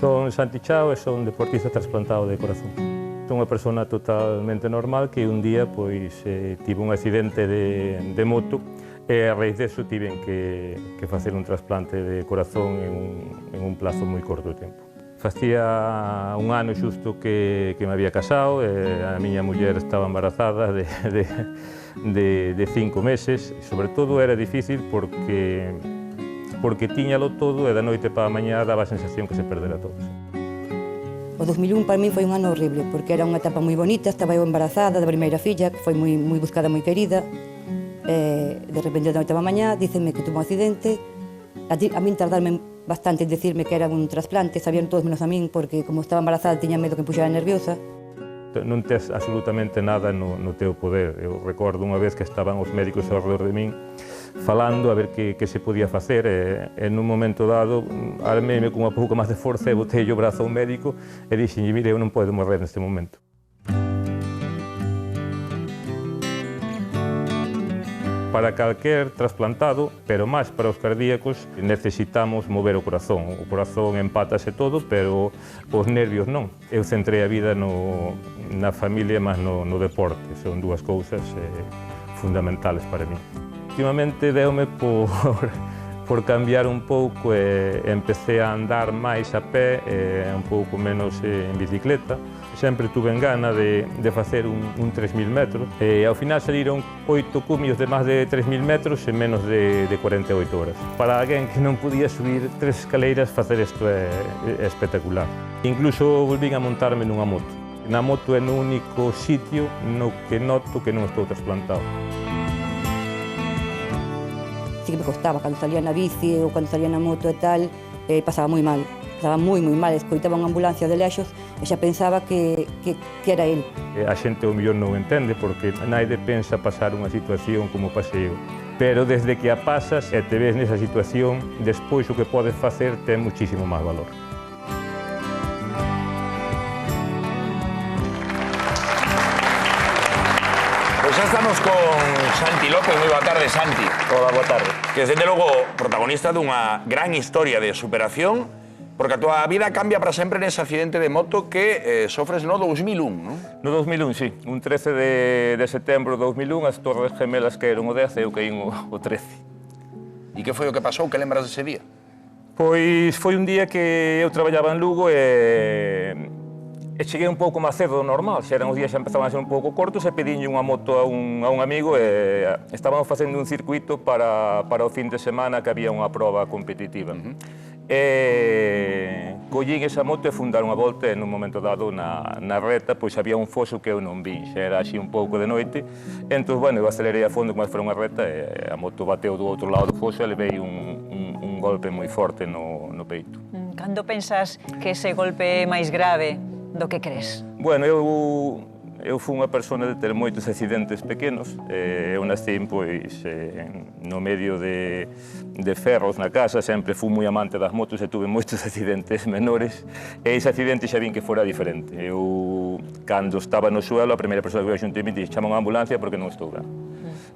Son Santi Chao e son deportista trasplantado de corazón. Son unha persona totalmente normal que un día tive un accidente de moto e a raíz deso tiven que facer un trasplante de corazón en un plazo moi corto de tempo. Facía un ano xusto que me había casado e a miña muller estaba embarazada de 5 meses. Sobre todo era difícil porque tiñalo todo e da noite para a mañá daba a sensación que se perdera todo. O 2001 para mí foi un ano horrible, porque era unha etapa moi bonita, estaba eu embarazada da primeira filla, que foi moi buscada, moi querida. De repente, da noite para a mañá, dícenme que tuvo un accidente. A min tardarme bastante en decirme que era un trasplante, sabían todos menos a min, porque como estaba embarazada tiña medo que me puxera nerviosa. Non tes absolutamente nada no teu poder. Eu recordo unha vez que estaban os médicos ao redor de min falando a ver que se podía facer e nun momento dado armeime con un pouco máis de forza e botei o brazo a un médico e dixenlle, mire, eu non podo morrer neste momento. Para calquer trasplantado, pero máis para os cardíacos, necesitamos mover o corazón. O corazón empátase todo, pero os nervios non. Eu centrei a vida na familia, mas no deporte. Son dúas cousas fundamentales para mí. Últimamente deume por cambiar un pouco e empecé a andar máis a pé e un pouco menos en bicicleta. Sempre tuve en gana de facer un 3.000 metros e ao final saliron 8 cumios de máis de 3.000 metros en menos de 48 horas. Para alguén que non podía subir 3 escaleiras, facer isto é espectacular. Incluso volvín a montarme nunha moto. Na moto é no único sitio no que noto que non estou trasplantado. Sí que me costaba, cando salía na bici ou cando salía na moto e tal, pasaba moi mal. Estaba moi mal, escoitaba unha ambulancia de lexos e xa pensaba que era el. A xente ao mellor non entende porque naide pensa pasar unha situación como pasei eu. Pero desde que a pasas e te ves nesa situación, despois o que podes facer ten muchísimo máis valor. Pois xa estamos con Santi López. Moi boa tarde, Santi. Hola, boa tarde. Que é, desde logo, protagonista dunha gran historia de superación, porque a tua vida cambia para sempre nese accidente de moto que sofres no 2001, non? No 2001, sí. Un 13 de setembro de 2001, as Torres Gemelas caeron o 10 e eu caín o 13. E que foi o que pasou? Que lembras dese día? Pois foi un día que eu traballaba en Lugo e cheguei un pouco máis cedo do normal. Xa eran os días xa empezaban a ser un pouco cortos e pedinlle unha moto a un amigo e estábamos facendo un circuito para o fin de semana que había unha proba competitiva. E collín esa moto e fun dar unha volta e nun momento dado na reta pois había un foso que eu non vi, xa era así un pouco de noite. Entón, bueno, eu acelerei a fondo como se fora unha reta e a moto bateu do outro lado do foso e levei un golpe moi forte no peito. Cando pensas que ese golpe é máis grave do que crees? Bueno, eu fui unha persona de ter moitos accidentes pequenos. Eu nascín pois no medio de ferros na casa, sempre fui moi amante das motos e tuve moitos accidentes menores e ese accidente xa vin que fora diferente. Eu, cando estaba no suelo, a primeira persoa que veio xunto a mí dixo, chama unha ambulancia porque non estou ben.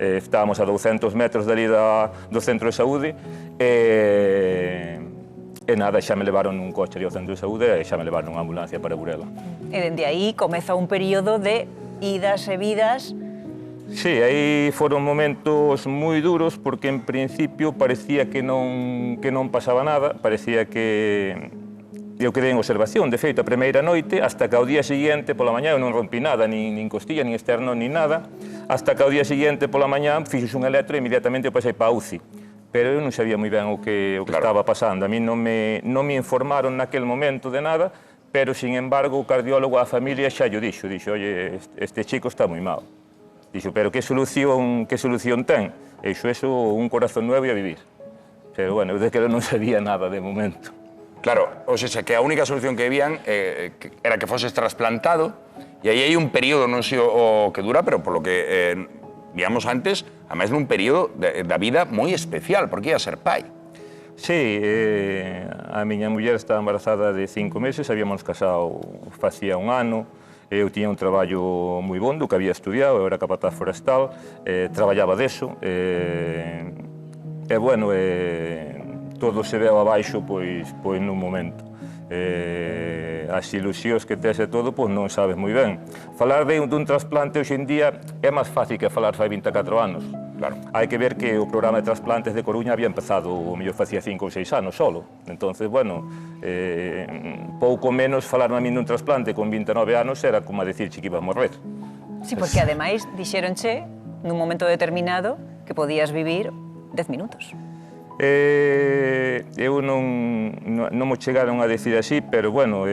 Estábamos a 200 metros dali do centro de saúde e nada, xa me levaron nun coche ali ao centro de saúde e xa me levaron unha ambulancia para Burela. E dende aí comeza un período de idas e vidas. Sí, aí foron momentos moi duros porque en principio parecía que non pasaba nada, parecía que eu quedei en observación. De feito, a primeira noite, hasta que ao día seguinte pola mañá eu non rompi nada, nin costilla, nin externo, nin nada, hasta que ao día seguinte pola mañá fixos un electro e inmediatamente eu pasei para a UCI. Pero eu non sabía moi ben o que estaba pasando. A mí non me informaron naquel momento de nada, pero, sin embargo, o cardiólogo a familia xa llo dixo, oye, este chico está moi mal. Dixo, pero que solución ten? E iso, un corazón nuevo e a vivir. Pero, bueno, eu de que non sabía nada de momento. Claro, ou seja, que a única solución que vían era que foses trasplantado, e aí hai un período, non sei o que dura, pero por lo que víamos antes, además nun período da vida moi especial, porque ia ser pai. Sí, a miña muller estaba embarazada de 5 meses, habíamos casado facía un ano, eu tiña un traballo moi bondo que había estudiado, eu era capataz forestal, traballaba deso, e bueno, todo se veu abaixo pois nun momento. As ilusións que tes e todo, pois non sabes moi ben. Falar dun trasplante hoxe en día é máis fácil que falar fai 24 anos. Claro. Hai que ver que o programa de trasplantes de Coruña había empezado, o mellor facía 5 ou 6 anos solo. Entonces, bueno, pouco menos falar a min dun trasplante con 29 anos era como a decirche que iba a morrer. Sí, porque ademais dixéronche nun momento determinado que podías vivir 10 minutos. Eu non me chegaron a decir así, pero bueno,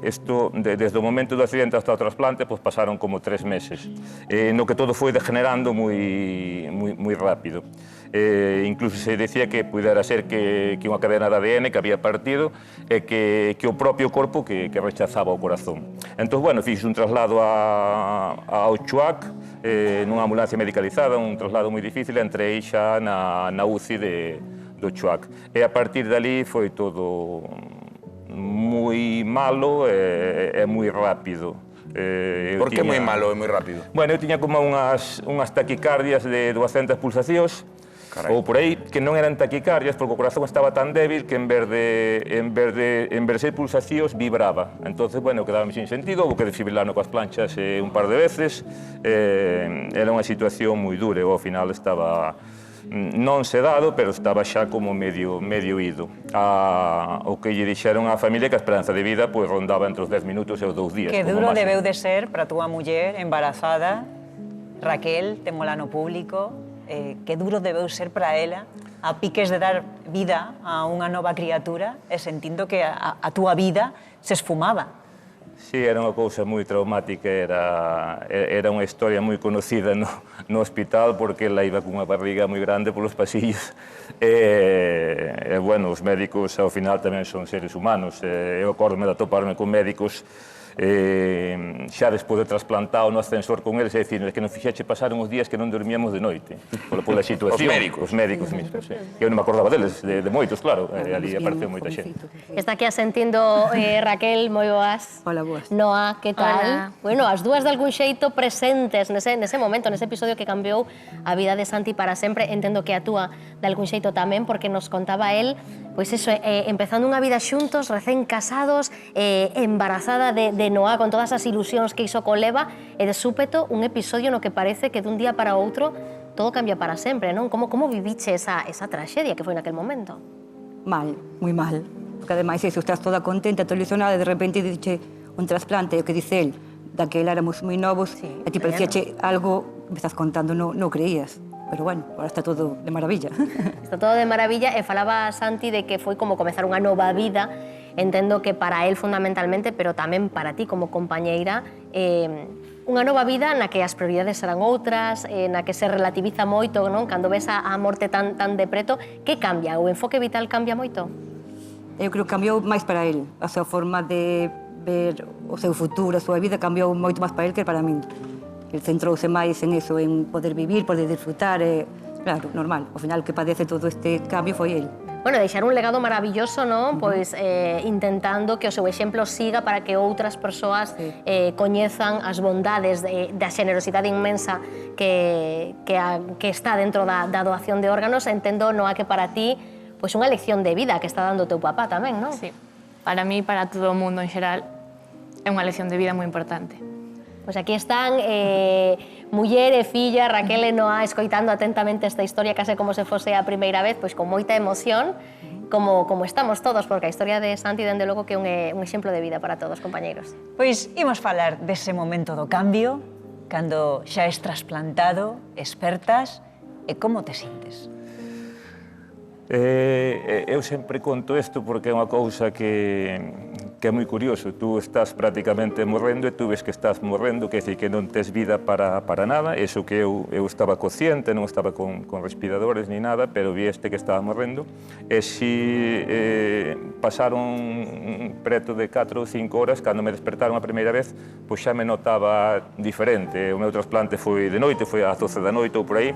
isto, desde o momento do accidente hasta o trasplante, pues pasaron como 3 meses, no que todo foi degenerando moi rápido. Incluso se decía que pudera ser que unha cadena de ADN que había partido e que o propio corpo que rechazaba o corazón. Entón, bueno, fixe un traslado ao Chuac, nunha ambulancia medicalizada, un traslado moi difícil, entrei xa na UCI do Chuac. E a partir dali foi todo moi malo e moi rápido. Por que moi malo e moi rápido? Bueno, eu tiña como unhas taquicardias de 200 pulsacións, ou por aí, que non eran taquicardias porque o corazón estaba tan débil que en vez de ser pulsacións vibraba. Entonces, bueno, quedaba sin sentido, houve que desfibrilarno coas planchas un par de veces. Era unha situación moi dura, eu ao final estaba non sedado, pero estaba xa como medio ido. O que lle dixeron á familia que a esperanza de vida pues, rondaba entre os 10 minutos e os 2 días. Que duro debeu de ser para a túa muller embarazada, Raquel, témola no público, que duro debeu ser para ela a piques de dar vida a unha nova criatura e sentindo que a túa vida se esfumaba. Sí, era unha cousa moi traumática, era unha historia moi conocida no hospital porque ela iba cunha barriga moi grande polos pasillos e bueno, os médicos ao final tamén son seres humanos. Eu acordome de atoparme con médicos xa despois de trasplantado no ascensor con eles e dicir que nos fixeche pasar uns días que non dormíamos de noite pola situación. Os médicos mismos, sí. Eu non me acordaba deles, de moitos, claro, ali apareceu moita xente. Está aquí asentindo Raquel, moi boas. Hola, boas. Noa, que tal? Hola. Bueno, as dúas de algún xeito presentes nese momento, nese episodio que cambiou a vida de Santi para sempre. Entendo que a túa de algún xeito tamén, porque nos contaba él, pois eso, empezando unha vida xuntos, recén casados, embarazada de Noa, con todas as ilusións que iso coleva, e de súpeto un episodio no que parece que dun día para outro todo cambia para sempre, non? Como viviche esa traxedia que foi naquel momento? Mal, moi mal. Porque ademais eso, estás toda contenta, toda ilusionada, e de repente dice un trasplante, o que dice él, daquela éramos moi novos, Sí, e ti parecíache algo que me estás contando, non creías. Pero bueno, ahora está todo de maravilla. Está todo de maravilla, e falaba Santi de que foi como comezar unha nova vida. Entendo que para él fundamentalmente, pero tamén para ti como compañeira, unha nova vida na que as prioridades serán outras, na que se relativiza moito, non? Cando ves a morte tan de preto, que cambia? O enfoque vital cambia moito? Eu creo que cambiou máis para él. A súa forma de ver o seu futuro, a súa vida, cambiou moito máis para él que para min. Ele centrouse máis en eso, en poder vivir, poder disfrutar, claro, normal. Ao final, que padece todo este cambio foi él. Bueno, deixar un legado maravilloso, non? Pois intentando que o seu exemplo siga para que outras persoas coñezan as bondades da xenerosidade inmensa que está dentro da doación de órganos. Entendo, Noa, que para ti pois unha lección de vida que está dando o teu papá tamén, non? Sí, para mí, para todo o mundo en xeral, é unha lección de vida moi importante. Pois aquí están muller e filla, Raquel e Noa, escoitando atentamente esta historia case como se fose a primeira vez, pois con moita emoción, como estamos todos, porque a historia de Santi, dende logo, que é un exemplo de vida para todos, compañeiros. Pois imos falar dese momento do cambio, cando xa es trasplantado, expertas, e como te sintes? Eu sempre conto isto porque é unha cousa que é moi curioso. Tú estás prácticamente morrendo e tú ves que estás morrendo, que é dicir que non tes vida para nada. Eso que eu estaba consciente, non estaba con respiradores ni nada, pero vi que estaba morrendo. E si pasaron preto de 4 ou 5 horas, cando me despertaron a primeira vez, pois xa me notaba diferente. O meu trasplante foi de noite, foi ás 12 da noite ou por aí.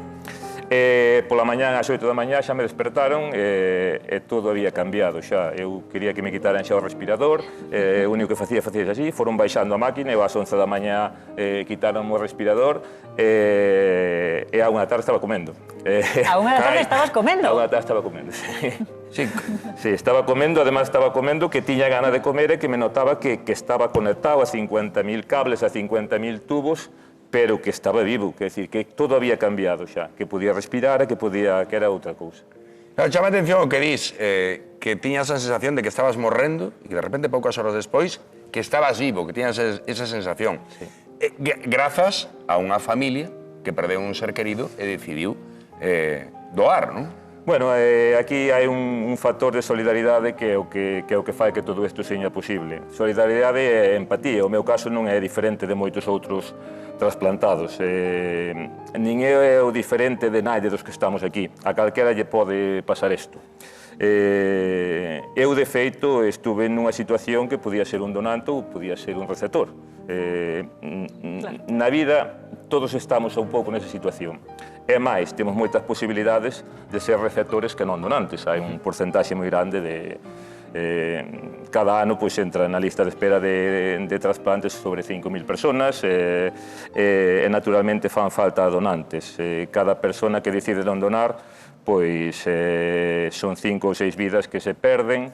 Pola mañá, ás 8 da mañá, xa me despertaron e todo había cambiado xa. Eu quería que me quitaran xa o respirador, o único que facía así, foron baixando a máquina e ás 11 da mañá quitaron o respirador e a unha da tarde estaba comendo. A unha da tarde estabas comendo? A unha da tarde estaba comendo, sí. Sí. Sí, estaba comendo, además estaba comendo que tiña gana de comer e que me notaba que estaba conectado a 50.000 cables, a 50.000 tubos, pero que estaba vivo, que decir, que todo había cambiado xa, que podía respirar e que era outra cousa. Claro, chama a atención o que dis, que tiñas a sensación de que estabas morrendo e que de repente, poucas horas despois, que estabas vivo, que tiñas esa sensación. Sí. Grazas a unha familia que perdeu un ser querido e decidiu doar, non? Bueno, aquí hai un factor de solidaridade que é o que fai que todo isto seña posible. Solidaridade e empatía. O meu caso non é diferente de moitos outros trasplantados. Nin é o diferente de naide dos que estamos aquí. A calquera lle pode pasar isto. Eu, de feito, estuve nunha situación que podía ser un donante ou podía ser un receptor. Na vida, todos estamos un pouco nesa situación. E máis, temos moitas posibilidades de ser receptores que non donantes. Hai un porcentaxe moi grande de... cada ano pois, entra na lista de espera de trasplantes sobre 5.000 personas e naturalmente fan falta donantes. Cada persona que decide non donar pois son 5 ou 6 vidas que se perden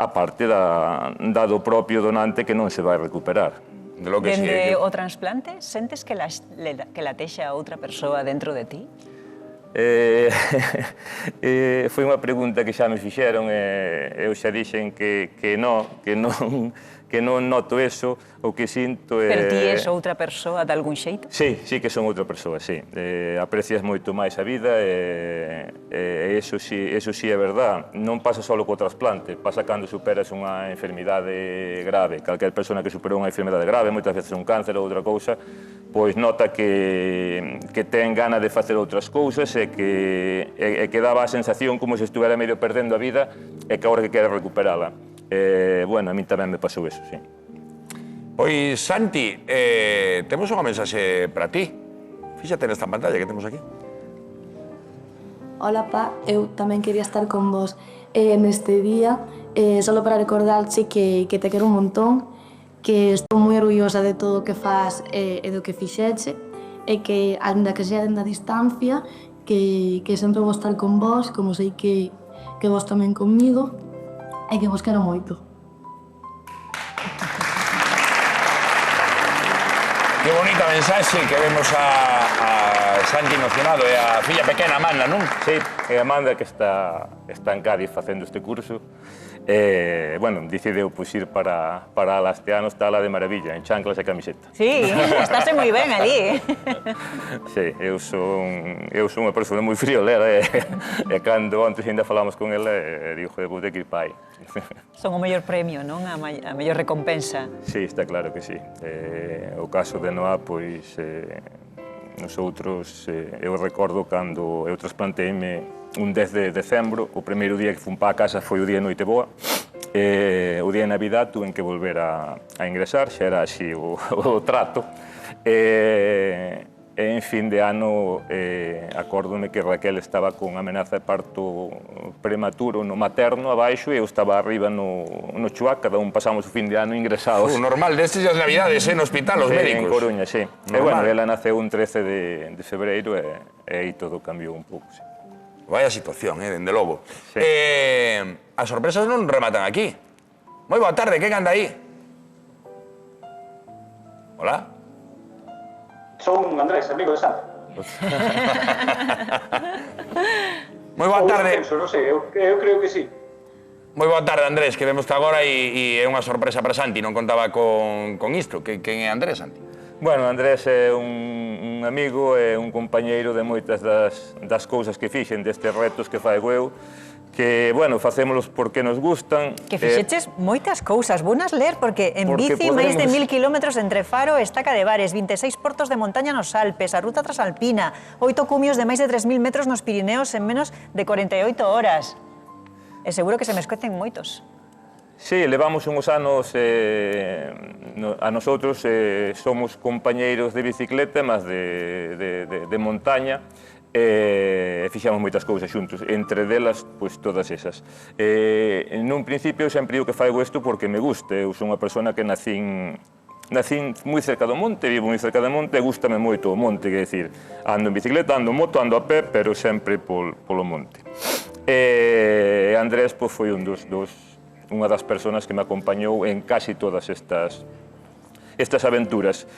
a parte do propio donante que non se vai recuperar. Dende o trasplante, sentes que latexa outra persoa dentro de ti? Foi unha pregunta que xa me fixeron e eu xa dixen que non noto eso, o que sinto é... Pero ti és outra persoa de algún xeito? Sí, sí que son outra persoa, sí. Aprecias moito máis a vida e eso sí é verdad. Non pasa só co trasplante, pasa cando superas unha enfermidade grave. Calquer persona que superou unha enfermidade grave, moitas veces un cáncer ou outra cousa, pois nota que ten gana de facer outras cousas e que daba a sensación como se estuvera medio perdendo a vida e que agora que quere recuperala. Bueno, a mí tamén me pasou eso, sí. Pois, Santi, temos unha mensaxe para ti. Fíxate nesta pantalla que temos aquí. Hola, pa. Eu tamén quería estar con vos neste día, solo para recordarche que te quero un montón, que estou moi orgullosa de todo o que faz e do que fixeche, e que, ainda que sea dende a distancia, que sempre vou estar con vos, como sei que vos tamén comigo, e que vos quero moito. Que bonita mensaxe que vemos a Santi emocionado e a filla pequena Amanda, non? Sí, é Amanda que está en Cádiz facendo este curso. Bueno, decideu ir para ala este ano, está ala de maravilla, en chanclas e camiseta. Sí, estáse moi ben ali. Sí, eu son unha persona moi friolera e cando antes ainda falamos con ela, digo, vou ter que ir para aí. Son o mellor premio, non? A mellor recompensa. Sí, está claro que sí. O caso de Noa, pois, nosotros, eu recordo cando eu trasplanteime un 10 de decembro, o primeiro día que fun para a casa foi o día de noite boa, o día de Navidad tuve que volver a ingresar, xa era así o trato, e en fin de ano acórdome que Raquel estaba con amenaza de parto prematuro no materno abaixo e eu estaba arriba no chuac, cada un pasamos o fin de ano ingresados. Normal, destes as Navidades, no hospital, os médicos. En Coruña, sí. E bueno, ela naceu un 13 de febreiro e aí todo cambiou un pouco, sí. Vaya situación, dende logo. Sí. As sorpresas non rematan aquí. Moi boa tarde, quen anda aí? Hola? Son Andrés, amigo de Santi. Moi boa tarde. Non sei, eu creo que sí. Moi boa tarde, Andrés, que vemos agora e é unha sorpresa para Santi, non contaba con isto. Quen é Andrés, Santi? Bueno, Andrés é un amigo e un compañeiro de moitas das cousas que fixen, destes retos que fago eu, que, bueno, facémolos porque nos gustan. Que fixeches moitas cousas, vounas ler, porque en bici máis de 1000 kilómetros entre Faro e Estaca de Bares, 26 portos de montaña nos Alpes, a ruta transalpina, 8 cumios de máis de 3000 metros nos Pirineos en menos de 48 horas. E seguro que se me escuecen moitos. Sí, levamos uns anos, a nosotros somos compañeiros de bicicleta, mas de montaña, e fixamos moitas cousas xuntos, entre delas, pois, todas esas. Nun principio, sempre digo que faigo isto porque me gusta, eu son unha persona que nacín moi cerca do monte, vivo moi cerca do monte, e gústame moito o monte, que decir, ando en bicicleta, ando en moto, ando a pé, pero sempre polo monte. E Andrés foi unha das persoas que me acompañou en casi todas estas aventuras.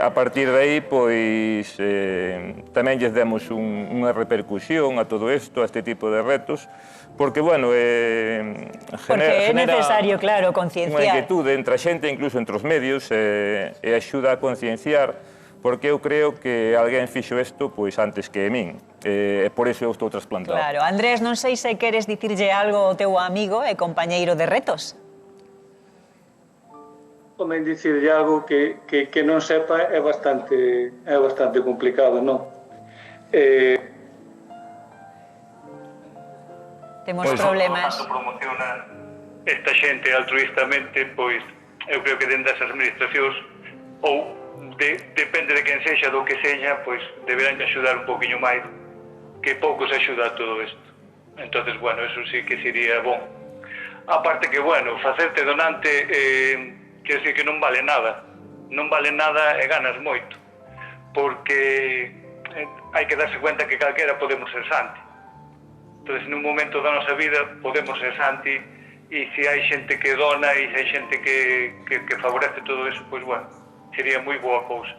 A partir de aí, pois, tamén lles demos unha repercusión a todo isto, a este tipo de retos, porque, bueno, Porque é necesario, claro, concienciar. Unha inquietude entre a xente, incluso entre os medios, e axuda a concienciar, porque eu creo que alguén fixo isto pois antes que min, e por iso eu estou trasplantado. Claro. Andrés, non sei se queres dicirlle algo ao teu amigo e compañeiro de retos. Tamén dicirlle algo que non sepa é bastante complicado, non? Temos problemas. Cando promociona esta xente altruistamente, pois eu creo que dentro das administracións ou depende de quen sexa, do que sexa, pois deberán axudar un poquinho máis, que pouco se axuda a todo isto. Entonces, bueno, eso sí que sería bon. Aparte que, bueno, facerte donante, quer decir que non vale nada. Non vale nada e ganas moito. Porque hai que darse cuenta que calquera podemos ser santi. Entonces, nun momento da nosa vida podemos ser santi, e se hai xente que dona e se hai xente que favorece todo eso, pois, bueno, sería moi boa cousa.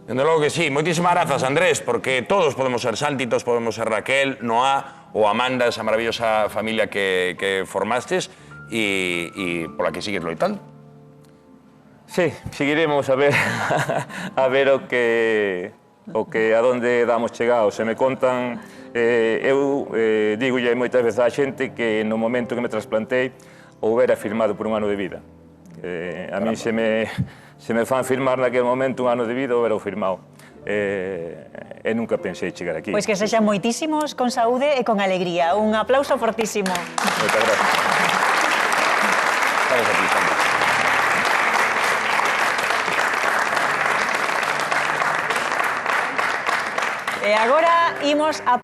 Dende logo que sí. Moitísimas grazas, Andrés, porque todos podemos ser Santi, todos podemos ser Raquel, Noa ou Amanda, esa maravillosa familia que formastes e pola que sigues loitando. Sí, seguiremos a ver a donde damos chegado. Se me contan, eu digolle moitas veces á xente que no momento que me trasplantei houbera firmado por un ano de vida. A mí se me fan firmar naquele momento un ano de vida, houbera o firmado. E nunca pensei chegar aquí. Pois que sexan moitísimos, con saúde e con alegría. Un aplauso fortísimo. Moitas gracias. Gracias a ti, Santi. E agora imos a